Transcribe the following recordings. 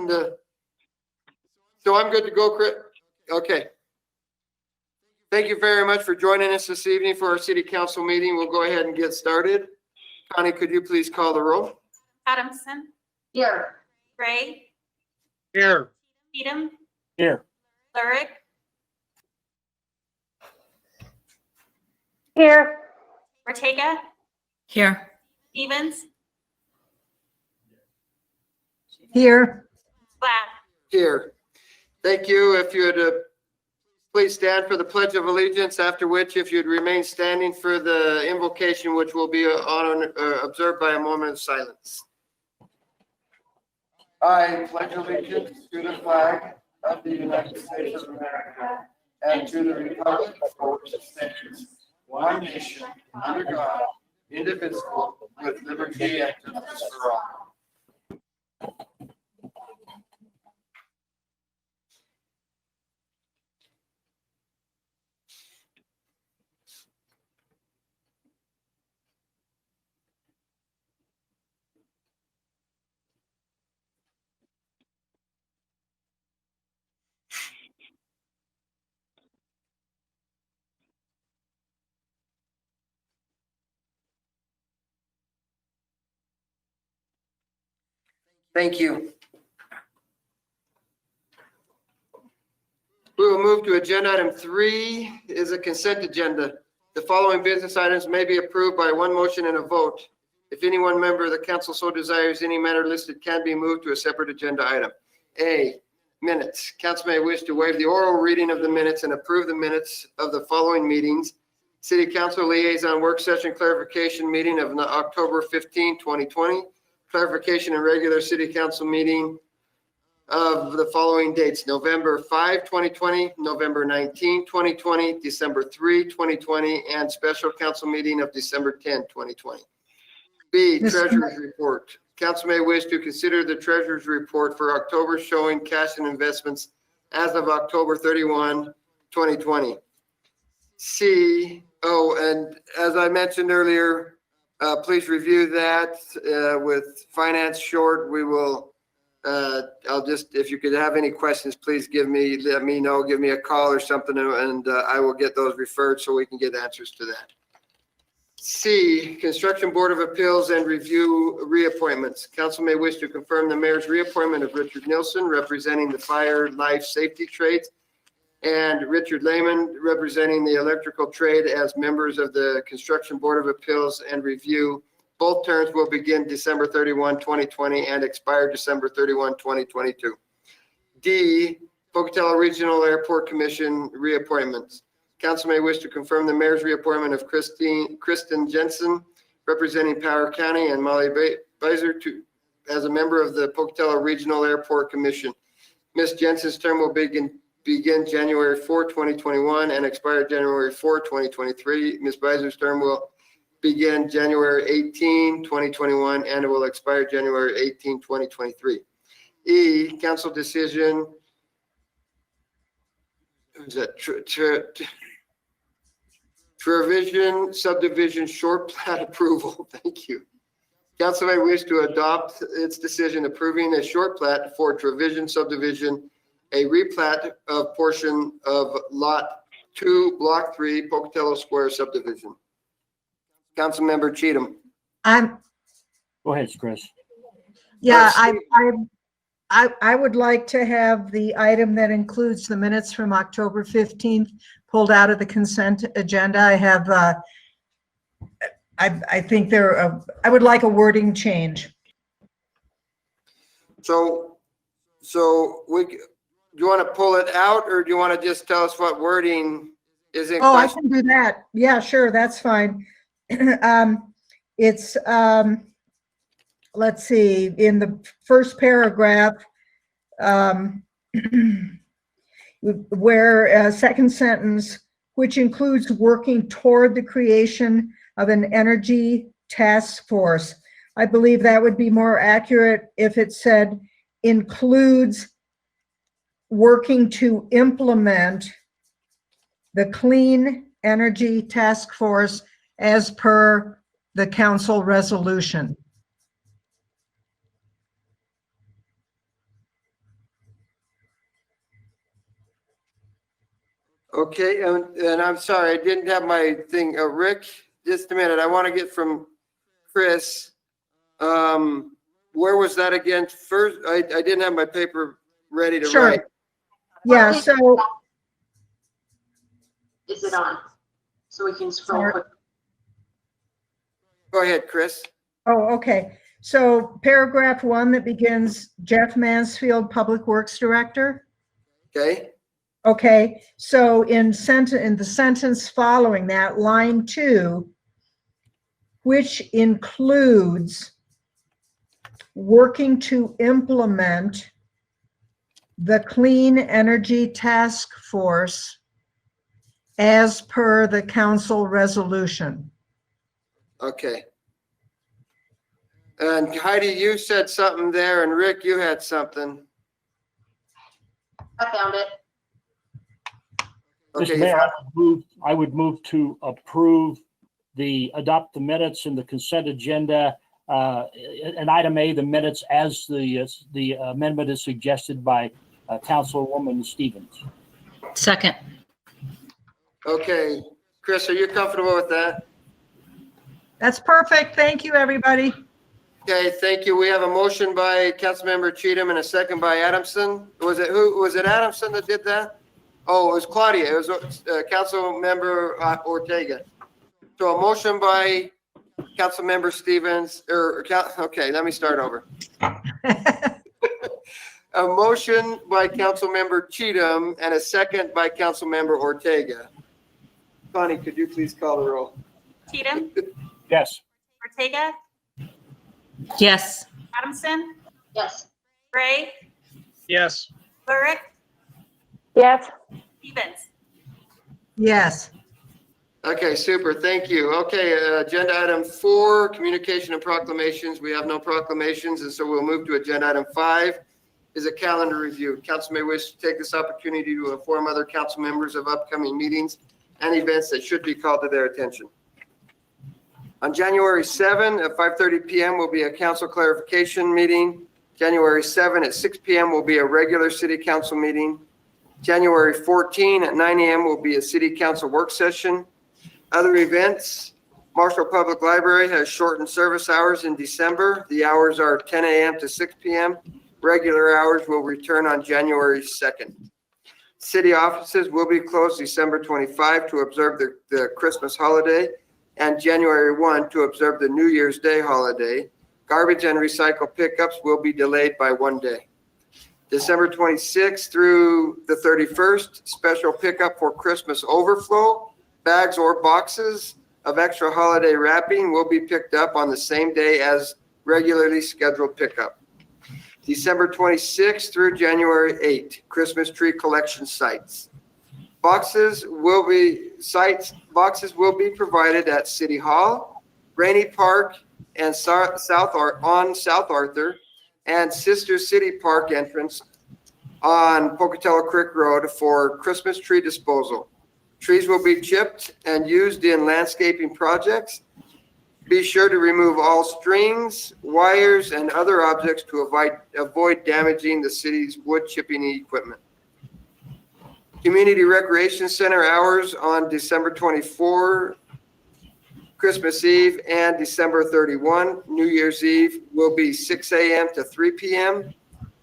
And so I'm good to go, Chris. Okay. Thank you very much for joining us this evening for our city council meeting. We'll go ahead and get started. Connie, could you please call the roll? Adamson. Here. Gray. Here. Cheatham. Here. Lurick. Here. Ortega. Here. Stevens. Here. Glad. Here. Thank you. If you would please stand for the Pledge of Allegiance, after which if you'd remain standing for the invocation, which will be observed by a moment of silence. I pledge allegiance to the flag of the United States of America and to the republic for which it stands, one nation, under God, indivisible, with liberty and justice for all. Thank you. We will move to agenda item 3 is a consent agenda. The following business items may be approved by one motion and a vote. If any one member of the council so desires, any matter listed can be moved to a separate agenda item. A, minutes. Council may wish to waive the oral reading of the minutes and approve the minutes of the following meetings. City Council Liaison Work Session Clarification Meeting of October 15, 2020. Clarification and regular city council meeting of the following dates: November 5, 2020, November 19, 2020, December 3, 2020, and special council meeting of December 10, 2020. B, treasurer's report. Council may wish to consider the treasurer's report for October showing cash and investments as of October 31, 2020. C, and as I mentioned earlier, please review that with finance short. We will, if you could have any questions, please let me know, give me a call or something, and I will get those referred so we can get answers to that. C, Construction Board of Appeals and review reappointments. Council may wish to confirm the mayor's reappointment of Richard Nilsson, representing the fire life safety trades, and Richard Lehman, representing the electrical trade, as members of the Construction Board of Appeals and Review. Both terms will begin December 31, 2020 and expire December 31, 2022. D, Pocatello Regional Airport Commission reappointments. Council may wish to confirm the mayor's reappointment of Kristen Jensen, representing Power County, and Molly Beiser as a member of the Pocatello Regional Airport Commission. Ms. Jensen's term will begin January 4, 2021 and expire January 4, 2023. Ms. Beiser's term will begin January 18, 2021 and it will expire January 18, 2023. E, council decision. Is that Trevision subdivision short plat approval? Thank you. Council may wish to adopt its decision approving a short plat for Trevision subdivision, a replat of portion of lot 2, block 3, Pocatello Square subdivision. Councilmember Cheatham. Go ahead, Chris. Yeah, I would like to have the item that includes the minutes from October 15th pulled out of the consent agenda. I have, I think I would like a wording change. So do you want to pull it out, or do you want to just tell us what wording is in question? I can do that. Yeah, sure, that's fine. It's, let's see, in the first paragraph, where second sentence, which includes working toward the creation of an energy task force. I believe that would be more accurate if it said includes working to implement the clean energy task force as per the council resolution. Okay, and I'm sorry, I didn't have my thing. Rick, just a minute. I want to get from Chris. Where was that again? First, I didn't have my paper ready to Sure. write. Yeah, so, Is it on? So we can scroll Sorry. quick. Go ahead, Chris. oh, okay. So paragraph 1 that begins Jeff Mansfield, Public Works Director. Okay, Okay, so in the sentence following that, line 2, which includes working to implement the Clean Energy Task Force as per the council resolution. okay. And Heidi, you said something there, and Rick, you had something. I found it. Mr. Okay, Mayor, I would move to adopt the minutes in the consent agenda. And item A, the minutes as the amendment is suggested by Councilwoman Stevens. Second. okay. Chris, are you comfortable with that? That's perfect. Thank you, everybody. Okay, thank you. We have a motion by Councilmember Cheatham and a second by Adamson. Was it Adamson that did that? Oh, it was Claudia. It was Councilmember Ortega. So a motion by Councilmember Stevens, okay, let me start over. A motion by Councilmember Cheatham and a second by Councilmember Ortega. Connie, could you please call the roll? Cheatham, Yes. Ortega, Yes. Adamson, Yes. Gray, Yes. Lurick, Yes. Stevens. Yes. Okay, super, thank you. Okay, agenda item 4, communication and proclamations. We have no proclamations, and so we'll move to agenda item 5, is a calendar review. Council may wish to take this opportunity to inform other council members of upcoming meetings and events that should be called to their attention. On January 7 at 5:30 p.m. will be a council clarification meeting. January 7 at 6 p.m. will be a regular city council meeting. January 14 at 9 a.m. will be a city council work session. Other events, Marshall Public Library has shortened service hours in December. The hours are 10 a.m. to 6 p.m. Regular hours will return on January 2nd. City offices will be closed December 25 to observe the Christmas holiday and January 1 to observe the New Year's Day holiday. Garbage and recycle pickups will be delayed by 1 day. December 26th through the 31st, special pickup for Christmas overflow. Bags or boxes of extra holiday wrapping will be picked up on the same day as regularly scheduled pickup. December 26th through January 8th, Christmas tree collection sites. Boxes will be provided at City Hall, Rainey Park, and South Arthur, and Sister City Park entrance on Pocatello Creek Road for Christmas tree disposal. Trees will be chipped and used in landscaping projects. Be sure to remove all strings, wires, and other objects to avoid damaging the city's wood chipping equipment. Community Recreation Center hours on December 24, Christmas Eve, and December 31, New Year's Eve, will be 6 a.m. to 3 p.m.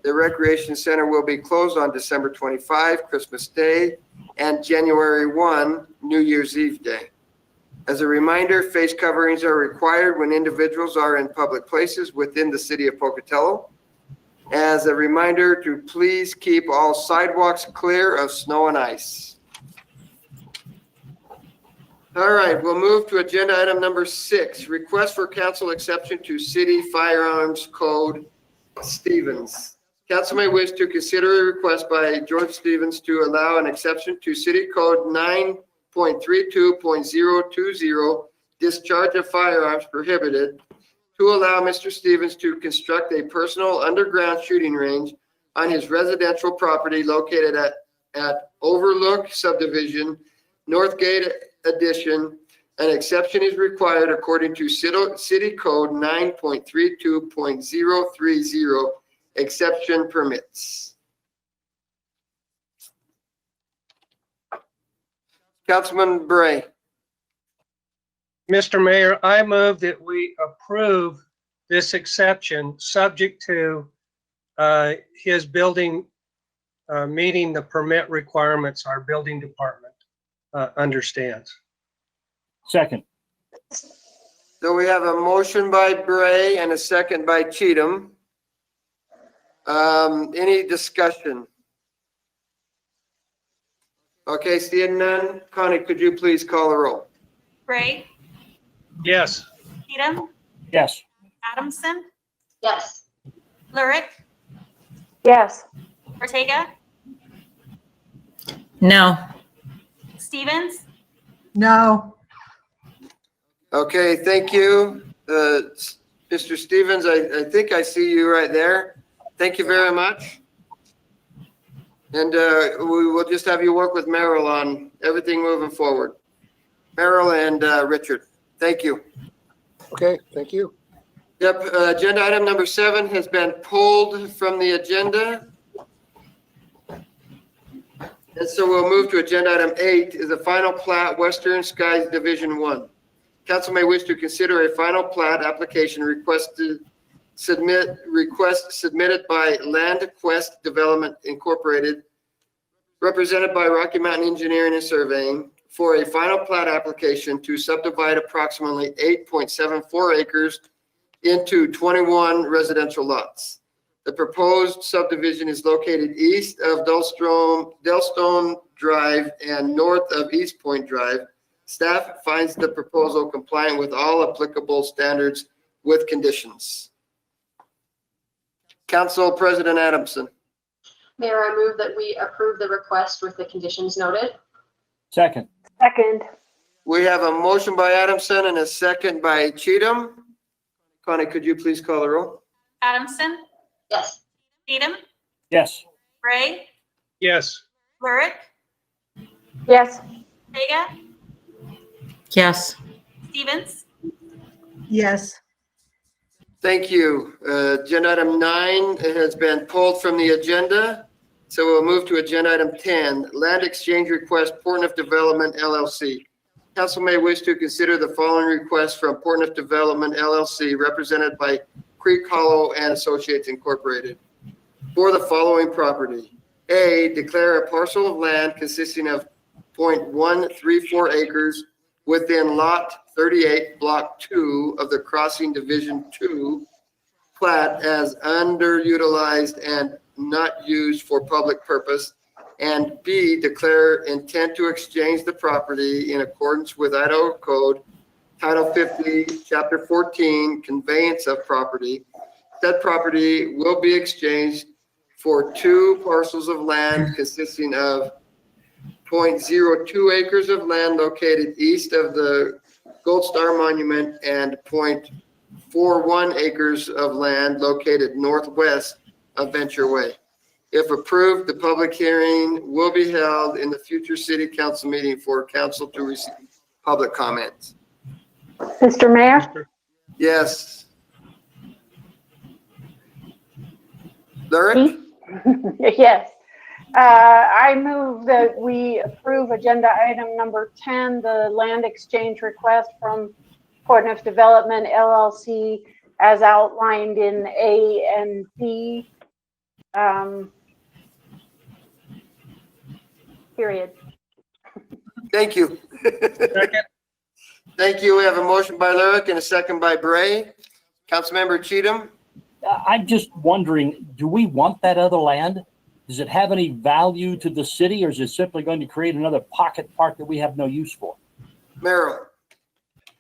The Recreation Center will be closed on December 25, Christmas Day, and January 1, New Year's Eve Day. As a reminder, face coverings are required when individuals are in public places within the city of Pocatello. As a reminder to please keep all sidewalks clear of snow and ice. All right, we'll move to agenda item number 6, request for council exception to City Firearms Code, Stevens. Council may wish to consider a request by George Stevens to allow an exception to City Code 9.32.020, discharge of firearms prohibited, to allow Mr. Stevens to construct a personal underground shooting range on his residential property located at Overlook Subdivision, Northgate Addition. An exception is required according to City Code 9.32.030, exception permits. Councilman Bray. Mr. Mayor, I move that we approve this exception subject to his building meeting the permit requirements our building department understands. Second. So we have a motion by Bray and a second by Cheatham. Any discussion? Okay, seeing none. Connie, could you please call the roll? Gray, Yes. Cheatham, Yes. Adamson, Yes. Lurick, Yes. Ortega, No. Stevens, No. Okay, thank you. Mr. Stevens, I think I see you right there. Thank you very much. And we will just have you work with Merrill on everything moving forward. Merrill and Richard, thank you. Okay, thank you. Yep, agenda item number 7 has been pulled from the agenda. And so we'll move to agenda item 8 is the final plat, Western Skies Division 1. Council may wish to consider a final plat application request submitted by Land Quest Development Incorporated, represented by Rocky Mountain Engineering and Surveying, for a final plat application to subdivide approximately 8.74 acres into 21 residential lots. The proposed subdivision is located east of Delstone Drive and north of East Point Drive. Staff finds the proposal compliant with all applicable standards with conditions. Council President Adamson. Mayor, I move that we approve the request with the conditions noted. Second. Second. We have a motion by Adamson and a second by Cheatham. Connie, could you please call the roll? Adamson, Yes. Cheatham, Yes. Gray, Yes. Lurick, Yes. Ortega, Yes. Stevens, Yes. Thank you. Agenda item 9 has been pulled from the agenda. So we'll move to agenda item 10, land exchange request, Portneuf Development LLC. Council may wish to consider the following request from Portneuf Development LLC, represented by Creek Hollow and Associates Incorporated, for the following property. A, declare a parcel of land consisting of 0.134 acres within Lot 38, Block 2 of the Crossing Division 2 plat as underutilized and not used for public purpose. And B, declare intent to exchange the property in accordance with Idaho Code, Title 50, Chapter 14, Conveyance of Property. That property will be exchanged for 2 parcels of land consisting of 0.02 acres of land located east of the Gold Star Monument and 0.41 acres of land located northwest of Venture Way. If approved, the public hearing will be held in the future city council meeting for council to receive public comments. Mr. Mayor? Yes. Lurick? Yes. I move that we approve agenda item number 10, the land exchange request from Portneuf Development LLC as outlined in A and B. Period. Thank you. Second. Thank you. We have a motion by Lurick and a second by Bray. Councilmember Cheatham? I'm just wondering, do we want that other land? Does it have any value to the city, or is it simply going to create another pocket park that we have no use for? Merrill?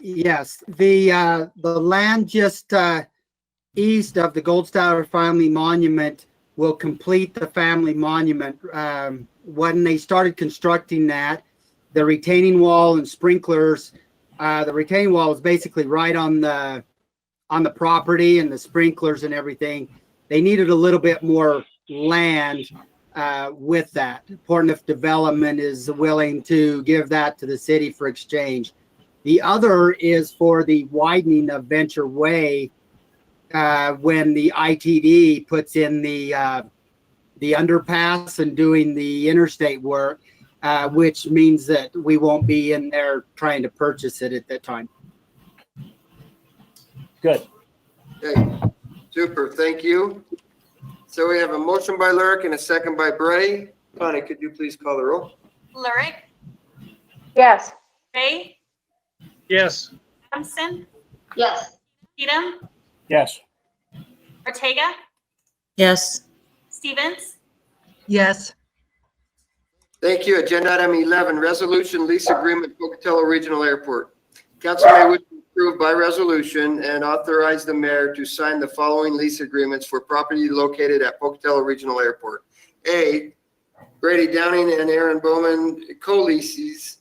Yes, the land just east of the Gold Star Family Monument will complete the family monument. When they started constructing that, the retaining wall and sprinklers, the retaining wall was basically right on the property, and the sprinklers and everything. They needed a little bit more land with that. Portneuf Development is willing to give that to the city for exchange. The other is for the widening of Venture Way when the ITD puts in the underpass and doing the interstate work. which means that we won't be in there trying to purchase it at that time. Good. Okay, super, thank you. So we have a motion by Lurick and a second by Bray. Connie, could you please call the roll? Lurick, Yes. Ray, Yes. Adamson, Yes. Cheatham, Yes. Ortega, Yes. Stevens, Yes. Thank you. Agenda item 11, resolution lease agreement Pocatello Regional Airport. Council may wish to approve by resolution and authorize the mayor to sign the following lease agreements for property located at Pocatello Regional Airport. A, Brady Downing and Aaron Bowman co-leases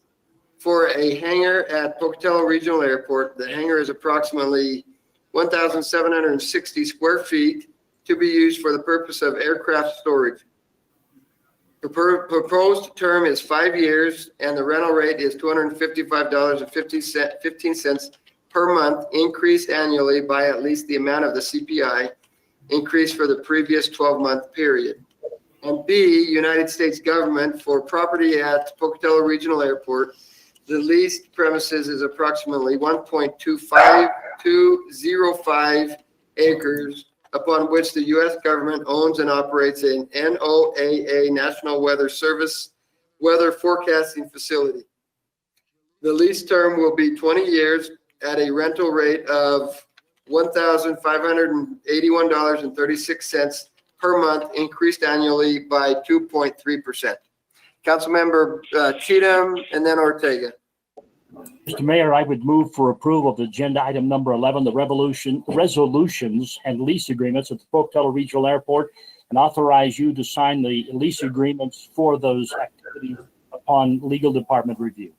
for a hangar at Pocatello Regional Airport. The hangar is approximately 1,760 square feet to be used for the purpose of aircraft storage. The proposed term is 5 years and the rental rate is $255.15 per month, increased annually by at least the amount of the CPI increase for the previous 12-month period. And B, United States government for property at Pocatello Regional Airport. The leased premises is approximately 1.25205 acres, upon which the U.S. government owns and operates an NOAA National Weather Service weather forecasting facility. The lease term will be 20 years at a rental rate of $1,581.36 per month, increased annually by 2.3%. Councilmember Cheatham and then Ortega. Mr. Mayor, I would move for approval of agenda item number 11, the resolutions and lease agreements at the Pocatello Regional Airport, and authorize you to sign the lease agreements for those activities upon legal department review.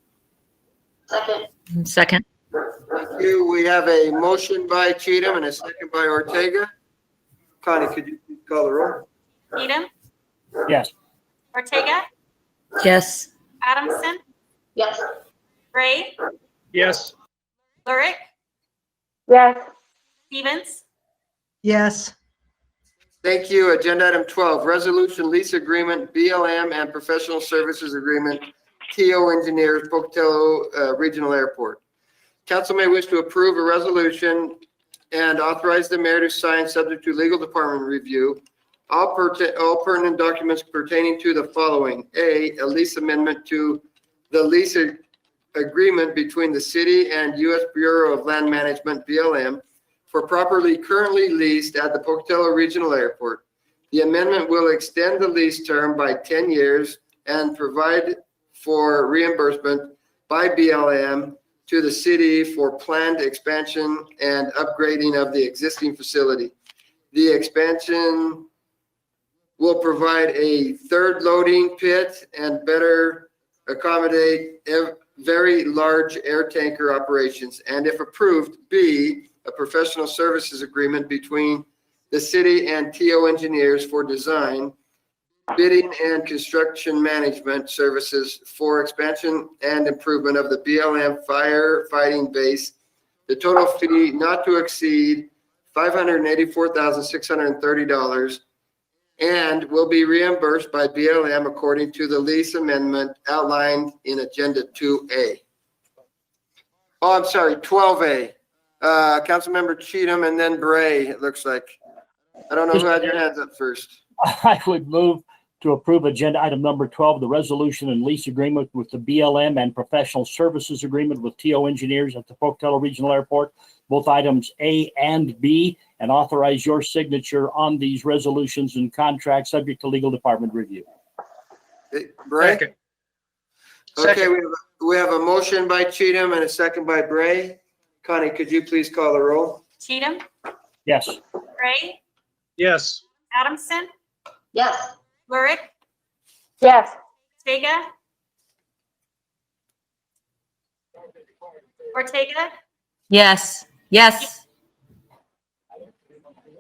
Second. Second. Thank you. We have a motion by Cheatham and a second by Ortega. Connie, could you please call the roll? Cheatham, Yes. Ortega, Yes. Adamson, Yes. Ray, Yes. Lurick, Yes. Stevens, Yes. Thank you. Agenda item 12, resolution lease agreement, BLM and professional services agreement, TO Engineers, Pocatello Regional Airport. Council may wish to approve a resolution and authorize the mayor to sign subject to legal department review. All pertinent documents pertaining to the following. A lease amendment to the lease agreement between the city and U.S. Bureau of Land Management, BLM, for property currently leased at the Pocatello Regional Airport. The amendment will extend the lease term by 10 years and provide for reimbursement by BLM to the city for planned expansion and upgrading of the existing facility. The expansion will provide a third loading pit and better accommodate very large air tanker operations. And if approved, B, a professional services agreement between the city and TO Engineers for design, bidding and construction management services for expansion and improvement of the BLM firefighting base. The total fee not to exceed $584,630 and will be reimbursed by BLM according to the lease amendment outlined in Agenda 2A. Oh, I'm sorry, 12A. Councilmember Cheatham and then Bray, it looks like. I don't know who had your hands up first. I would move to approve agenda item number 12, the resolution and lease agreement with the BLM and professional services agreement with TO Engineers at the Pocatello Regional Airport, both items A and B, and authorize your signature on these resolutions and contracts subject to legal department review. Bray? Second. Okay, Second. we have a motion by Cheatham and a second by Bray. Connie, could you please call the roll? Cheatham, Yes. Ray, Yes. Adamson, Yes. Lurick, Yes. Ortega, Yes. Yes.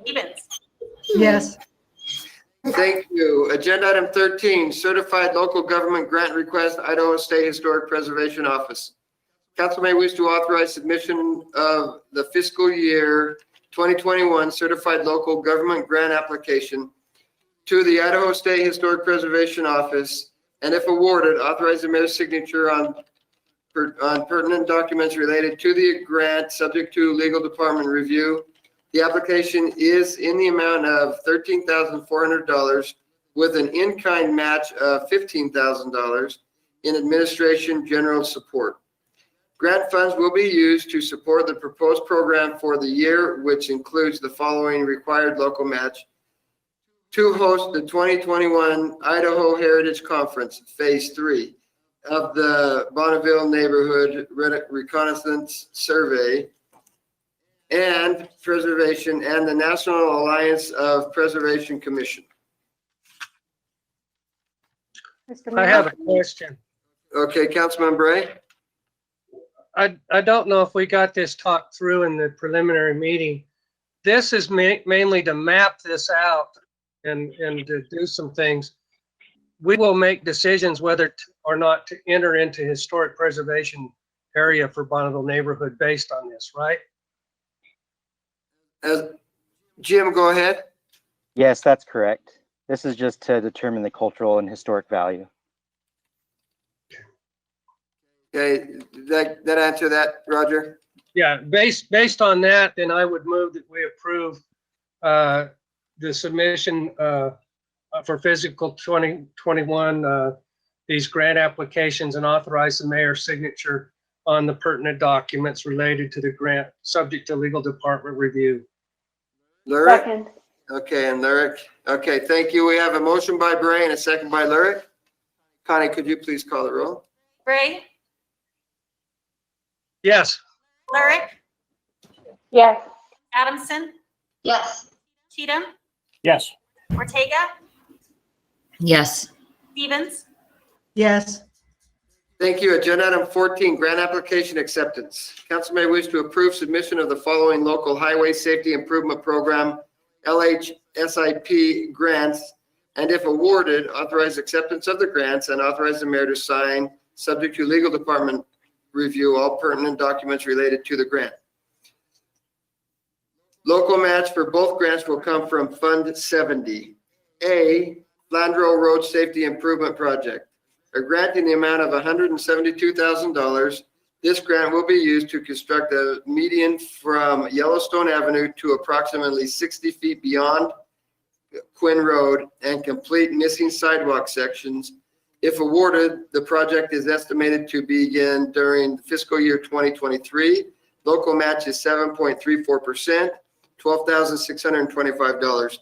Stevens. Yes. Thank you. Agenda item 13, certified local government grant request, Idaho State Historic Preservation Office. Council may wish to authorize submission of the fiscal year 2021 certified local government grant application to the Idaho State Historic Preservation Office and if awarded, authorize the mayor's signature on pertinent documents related to the grant, subject to legal department review. The application is in the amount of $13,400 with an in-kind match of $15,000 in administration general support. Grant funds will be used to support the proposed program for the year, which includes the following required local match: to host the 2021 Idaho Heritage Conference, Phase 3 of the Bonneville Neighborhood Reconnaissance Survey and Preservation and the National Alliance of Preservation Commission. Mr. I have Mayor? a question. Okay, Councilman Bray? I don't know if we got this talked through in the preliminary meeting. This is mainly to map this out and to do some things. We will make decisions whether or not to enter into historic preservation area for Bonneville neighborhood based on this, right? Jim, go ahead. Yes, that's correct. This is just to determine the cultural and historic value. Okay, that answer that, Roger? Yeah, based on that, then I would move that we approve the submission for fiscal 2021, these grant applications, and authorize the mayor's signature on the pertinent documents related to the grant, subject to legal department review. Lyric? Second. Okay, and Lyric. Okay, thank you. We have a motion by Bray and a second by Lyric. Connie, could you please call the roll? Bray, Yes. Lurick, Yes. Adamson, Yes. Cheatham, Yes. Ortega, Yes. Stevens, yes, Thank you. Agenda item 14, grant application acceptance. Council may wish to approve submission of the following local highway safety improvement program, LHSIP grants, and if awarded, authorize acceptance of the grants and authorize the mayor to sign, subject to legal department review, all pertinent documents related to the grant. Local match for both grants will come from Fund 70. A, Flandreau Road Safety Improvement Project. A grant in the amount of $172,000. This grant will be used to construct a median from Yellowstone Avenue to approximately 60 feet beyond Quinn Road and complete missing sidewalk sections. If awarded, the project is estimated to begin during fiscal year 2023. Local match is 7.34%, $12,625.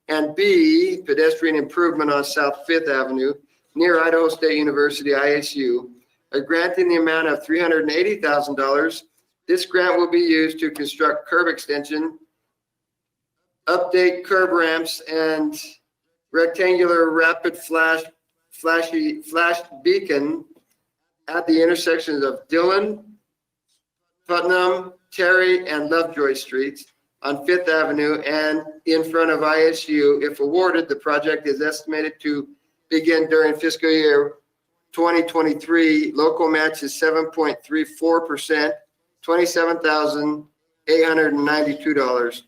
And B, pedestrian improvement on South Fifth Avenue near Idaho State University, ISU, a grant in the amount of $380,000. This grant will be used to construct curb extension, update curb ramps, and rectangular rapid flash beacon at the intersections of Dillon, Putnam, Terry, and Lovejoy Streets on Fifth Avenue and in front of ISU. If awarded, the project is estimated to begin during fiscal year 2023. Local match is 7.34%, $27,892.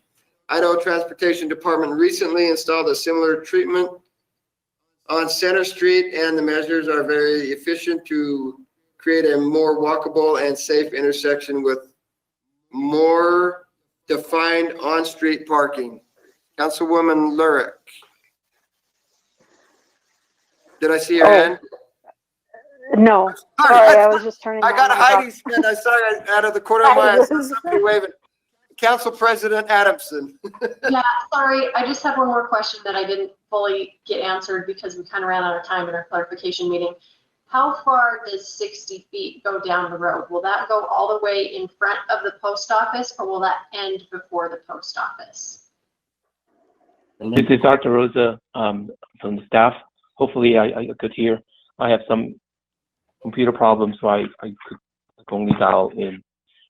Idaho Transportation Department recently installed a similar treatment on Center Street, and the measures are very efficient to create a more walkable and safe intersection with more defined on-street parking. Councilwoman Lurick. Did I see your hand? No, sorry, I was just turning. I got on my Heidi's hand. I saw it out of the corner of my eye. I saw somebody waving. Council President Adamson. Yeah, sorry, I just have one more question that I didn't fully get answered because we kind of ran out of time in our clarification meeting. How far does 60 feet go down the road? Will that go all the way in front of the post office, or will that end before the post office? This is Dr. Rosa from the staff. Hopefully I could hear. I have some computer problems, so I could only dial in.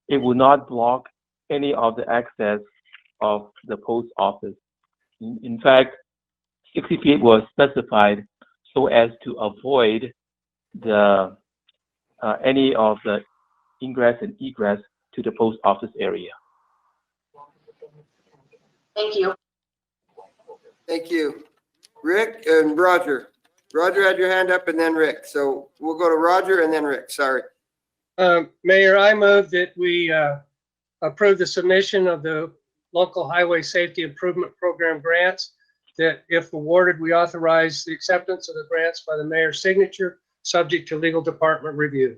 It will not block any of the access of the post office. In fact, 60 feet was specified so as to avoid the any of the ingress and egress to the post office area. Thank you. Thank you. Rick and Roger. Roger had your hand up and then Rick. So we'll go to Roger and then Rick. Sorry. Mayor, I move that we approve the submission of the local highway safety improvement program grants, that if awarded, we authorize the acceptance of the grants by the mayor's signature, subject to legal department review.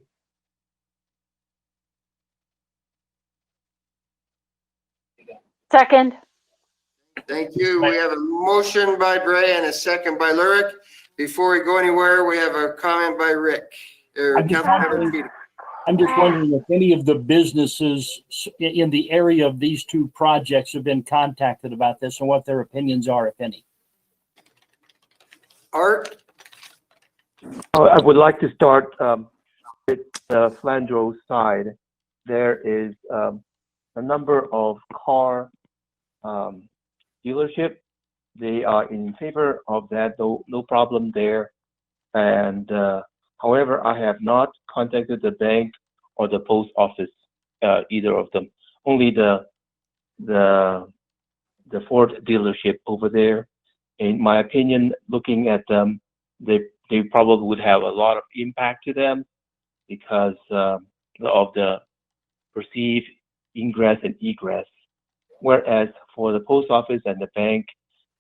Second. Thank you. We have a motion by Bray and a second by Lurick. Before we go anywhere, we have a comment by Rick. I'm just wondering if any of the businesses in the area of these two projects have been contacted about this and what their opinions are, if any. Art? I would like to start with the Flandreau side. There is a number of car dealership. They are in favor of that, no problem there. And however, I have not contacted the bank or the post office, either of them. Only the Ford dealership over there. In my opinion, looking at them, they probably would have a lot of impact to them because of the perceived ingress and egress. Whereas for the post office and the bank,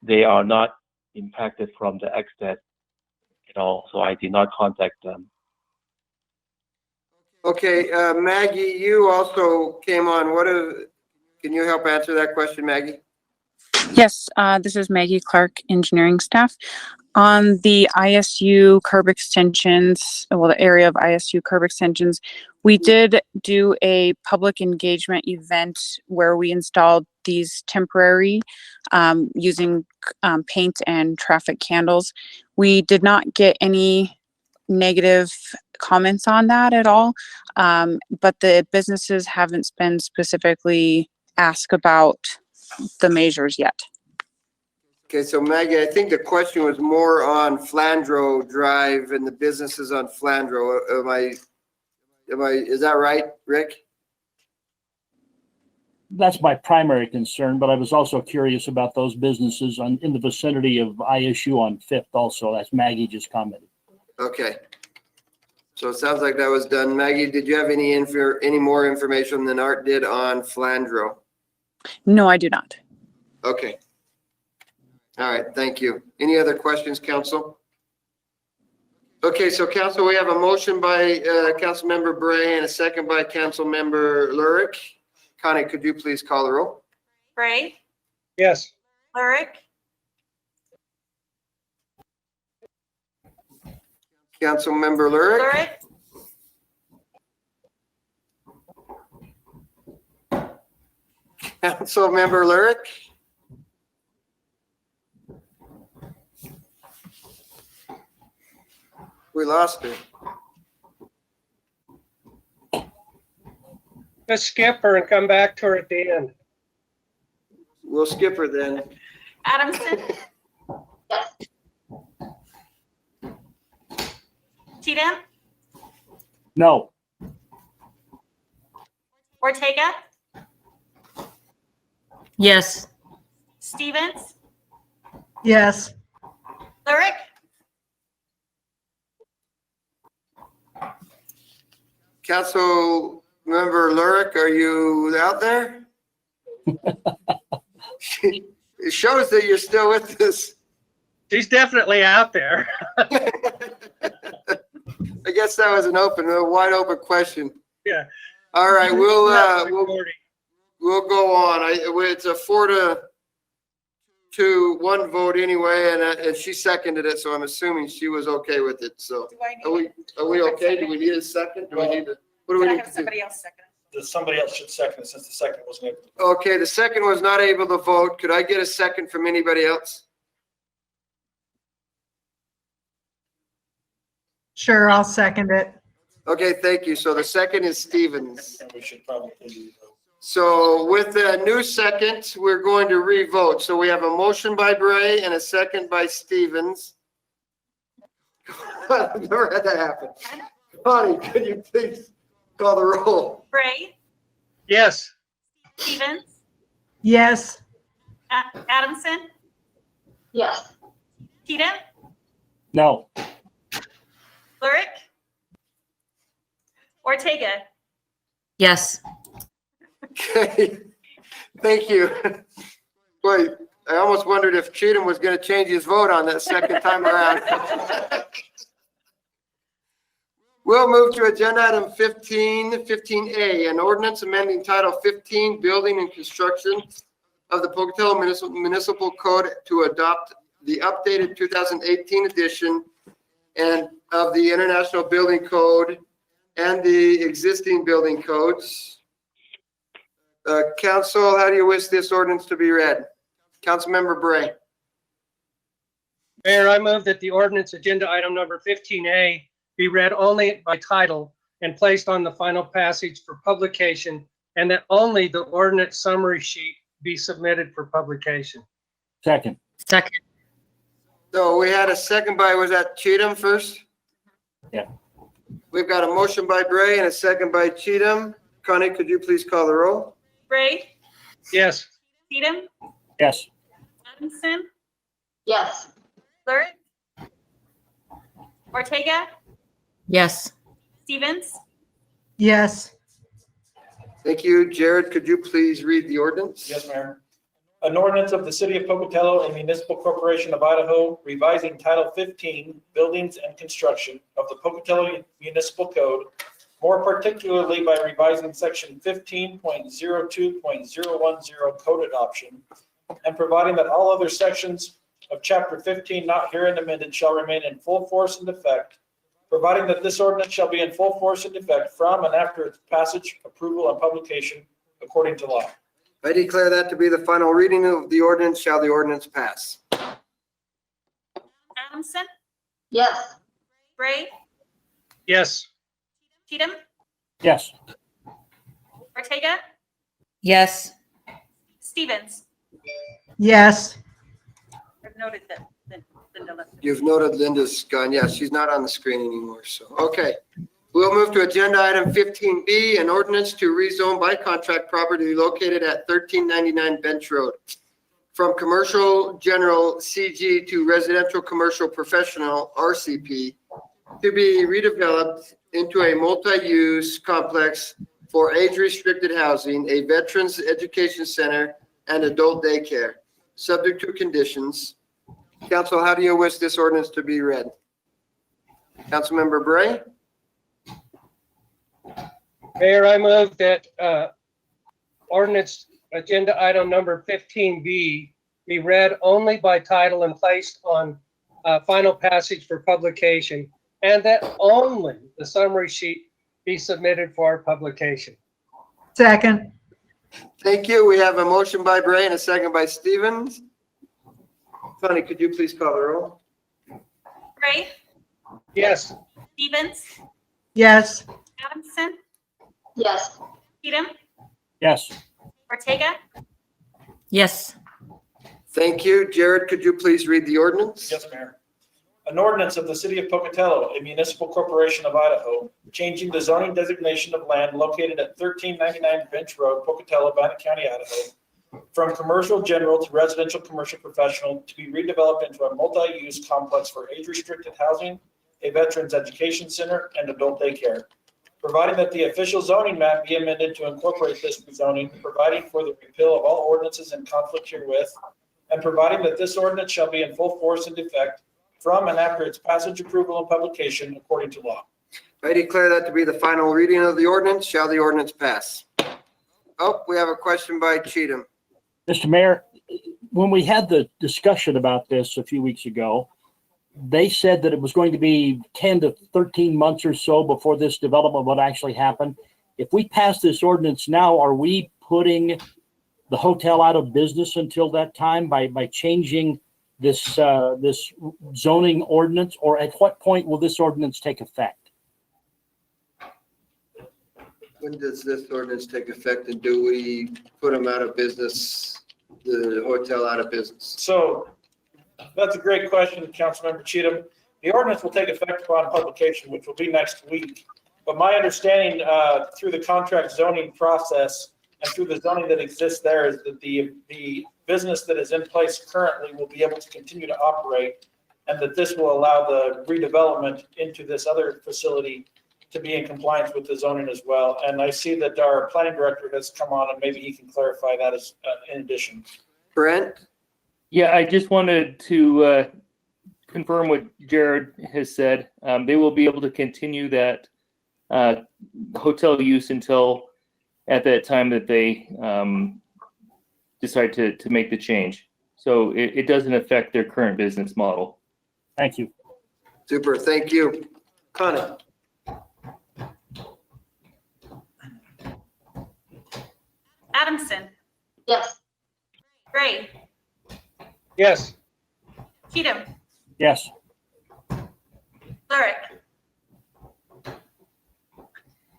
they are not impacted from the excess at all. So I did not contact them. Okay, Maggie, you also came on. Can you help answer that question, Maggie? Yes, this is Maggie Clark, engineering staff. On the ISU curb extensions, well, the area of ISU curb extensions, we did do a public engagement event where we installed these temporary using paint and traffic candles. We did not get any negative comments on that at all, but the businesses haven't been specifically asked about the measures yet. Okay, so Maggie, I think the question was more on Flandreau Drive and the businesses on Flandreau. Is that right, Rick? That's my primary concern, but I was also curious about those businesses in the vicinity of ISU on Fifth also, as Maggie just commented. Okay. So it sounds like that was done. Maggie, did you have any more information than Art did on Flandreau? No, I do not. Okay. All right, thank you. Any other questions, council? Okay, so council, we have a motion by Councilmember Bray and a second by Councilmember Lurick. Connie, could you please call the roll? Bray, Yes. Lurick, Councilmember Lurick? Lurick, Councilmember Lurick? We lost her. Let's skip her and come back to her at the end. We'll skip her then. Adamson, Cheatham, No. Ortega, Yes. Stevens, Yes. Lurick, Councilmember Lurick, are you out there? It shows that you're still with us. She's definitely out there. I guess that was a wide open question. Yeah. All right, we'll go on. It's a 4-2-1 vote anyway, and she seconded it, so I'm assuming she was okay with it. So are we okay? Do we need a second? Do we need to? What do we Can I need have to do? somebody else second? Somebody else should second it since the second wasn't able to. Okay, the second was not able to vote. Could I get a second from anybody else? Sure, I'll second it. Okay, thank you. So the second is Stevens. And we should probably. So with the new second, we're going to re-vote. So we have a motion by Bray and a second by Stevens. I've never had that happen. Connie, could you please call the roll? Bray, Yes. Stevens, Yes. Adamson, Yes. Cheatham, No. Lurick, Ortega, Yes. Okay, thank you. Boy, I almost wondered if Cheatham was going to change his vote on that second time around. We'll move to agenda item 15A, an ordinance amending Title 15, Building and Construction of the Pocatello Municipal Code to adopt the updated 2018 edition and of the International Building Code and the existing building codes. Council, how do you wish this ordinance to be read? Councilmember Bray. Mayor, I move that the ordinance agenda item number 15A be read only by title and placed on the final passage for publication, and that only the ordinance summary sheet be submitted for publication. Second. Second. So we had a second by, was that Cheatham first? Yeah. We've got a motion by Bray and a second by Cheatham. Connie, could you please call the roll? Bray, Yes. Cheatham, Yes. Adamson, Yes. Lurick, Ortega, Yes. Stevens, yes, Thank you. Jared, could you please read the ordinance? Yes, Mayor. An ordinance of the City of Pocatello and Municipal Corporation of Idaho revising Title 15, Buildings and Construction of the Pocatello Municipal Code, more particularly by revising Section 15.02.010 Code Adoption, and providing that all other sections of Chapter 15 not herein amended shall remain in full force and effect, providing that this ordinance shall be in full force and effect from and after its passage, approval, and publication according to law. I declare that to be the final reading of the ordinance. Shall the ordinance pass? Adamson, Yes. Bray, Yes. Cheatham, Yes. Ortega, Yes. Stevens. yes, I've noted that Linda left. You've noted Linda's gone. Yeah, she's not on the screen anymore. So, okay. We'll move to agenda item 15B, an ordinance to rezone by contract property located at 1399 Bench Road from commercial general CG to residential commercial professional RCP to be redeveloped into a multi-use complex for age-restricted housing, a veterans education center, and adult daycare, subject to conditions. Council, how do you wish this ordinance to be read? Councilmember Bray? Mayor, I move that ordinance agenda item number 15B be read only by title and placed on final passage for publication, and that only the summary sheet be submitted for publication. second, Thank you. We have a motion by Bray and a second by Stevens. Connie, could you please call the roll? Bray, Yes. Stevens, yes, Adamson, Yes. Cheatham, Yes. Ortega, Yes. Thank you. Jared, could you please read the ordinance? Yes, Mayor. An ordinance of the City of Pocatello, a municipal corporation of Idaho, changing the zoning designation of land located at 1399 Bench Road, Pocatello, Bannock County, Idaho, from commercial general to residential commercial professional to be redeveloped into a multi-use complex for age-restricted housing, a veterans education center, and adult daycare. Providing that the official zoning map be amended to incorporate this rezoning, providing for the repeal of all ordinances in conflict herewith, and providing that this ordinance shall be in full force and effect from and after its passage, approval, and publication according to law. I declare that to be the final reading of the ordinance. Shall the ordinance pass? Oh, we have a question by Cheatham. Mr. Mayor, when we had the discussion about this a few weeks ago, they said that it was going to be 10 to 13 months or so before this development would actually happen. If we pass this ordinance now, are we putting the hotel out of business until that time by changing this zoning ordinance? Or at what point will this ordinance take effect? When does this ordinance take effect, and do we put them out of business, the hotel out of business? So that's a great question, Councilmember Cheatham. The ordinance will take effect upon publication, which will be next week. But my understanding through the contract zoning process and through the zoning that exists there is that the business that is in place currently will be able to continue to operate. and that this will allow the redevelopment into this other facility to be in compliance with the zoning as well. And I see that our planning director has come on, and maybe he can clarify that as in addition. Brent? Yeah, I just wanted to confirm what Jared has said. They will be able to continue that hotel use until at that time that they decide to make the change. So it doesn't affect their current business model. Thank you. Super, thank you. Connie? Adamson, Yes. Gray, Yes. Cheatham, Yes. Lurick.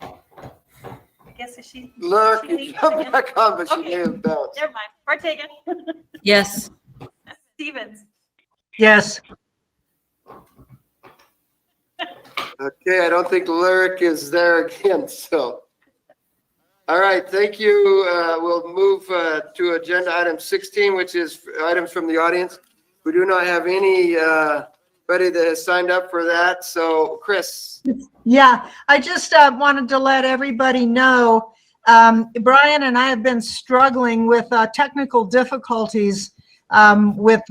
I guess is she? Look, she leaves come again? back on, but she Okay. may have bounced. Never mind. Ortega, Yes. Stevens, Yes. Okay, I don't think Lyric is there again, so. All right, thank you. We'll move to agenda item 16, which is items from the audience. We do not have anybody that has signed up for that, so Chris. Yeah, I just wanted to let everybody know, Brian and I have been struggling with technical difficulties with,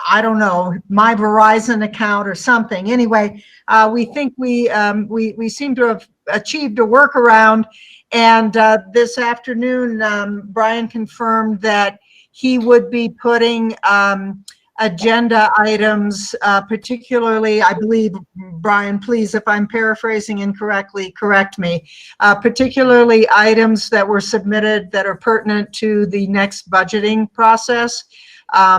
I don't know, my Verizon account or something. Anyway, we think we seem to have achieved a workaround. And this afternoon, Brian confirmed that he would be putting agenda items, particularly, I believe, Brian, please, if I'm paraphrasing incorrectly, correct me, particularly items that were submitted that are pertinent to the next budgeting process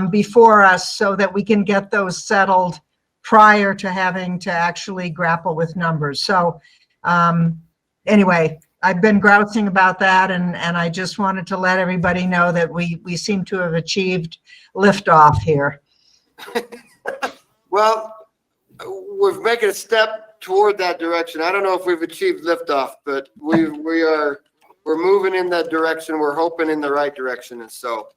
before us so that we can get those settled prior to having to actually grapple with numbers. So anyway, I've been grousing about that, and I just wanted to let everybody know that we seem to have achieved liftoff here. Well, we're making a step toward that direction. I don't know if we've achieved liftoff, but we're moving in that direction. We're hoping in the right direction, and so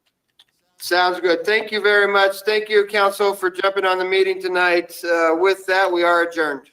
sounds good. Thank you very much. Thank you, council, for jumping on the meeting tonight. With that, we are adjourned.